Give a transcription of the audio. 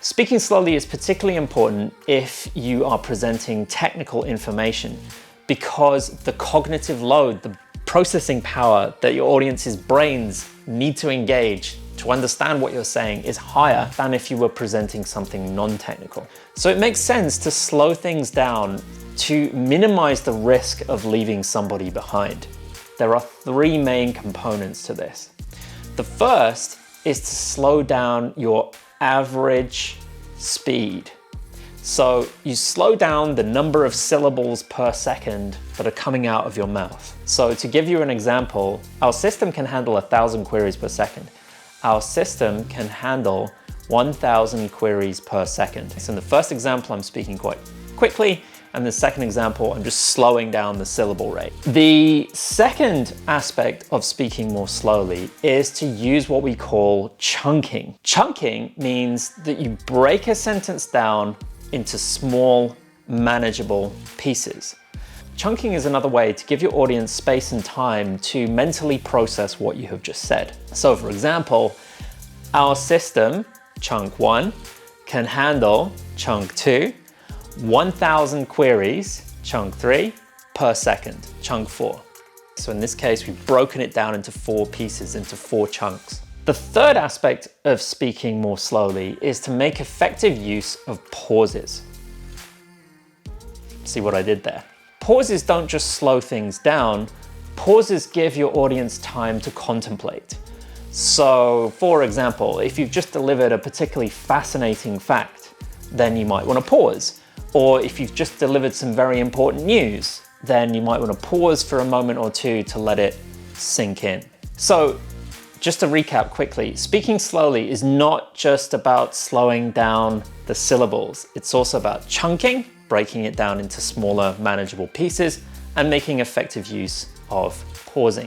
Speaking slowly is particularly important if you are presenting technical information, because the cognitive load, the processing power that your audience's brains need to engage to understand what you're saying is higher than if you were presenting something non-technical. So it makes sense to slow things down to minimize the risk of leaving somebody behind. There are three main components to this. The first is to slow down your average speed. So you slow down the number of syllables per second that are coming out of your mouth. So to give you an example, our system can handle 1,000 queries per second. Our system can handle 1,000 queries per second. So in the first example, I'm speaking quite quickly, and the second example, I'm just slowing down the syllable rate. The second aspect of speaking more slowly is to use what we call chunking. Chunking means that you break a sentence down into small, manageable pieces. Chunking is another way to give your audience space and time to mentally process what you have just said. So for example, our system, chunk 1, can handle chunk 2, 1,000 queries, chunk 3, per second, chunk 4. So in this case, we've broken it down into 4 pieces, into 4 chunks. The third aspect of speaking more slowly is to make effective use of pauses. See what I did there? Pauses don't just slow things down, pauses give your audience time to contemplate. So for example, if you've just delivered a particularly fascinating fact, then you might want to pause. Or if you've just delivered some very important news, then you might want to pause for a moment or two to let it sink in. So just to recap quickly, speaking slowly is not just about slowing down the syllables. It's also about chunking, breaking it down into smaller, manageable pieces, and making effective use of pausing.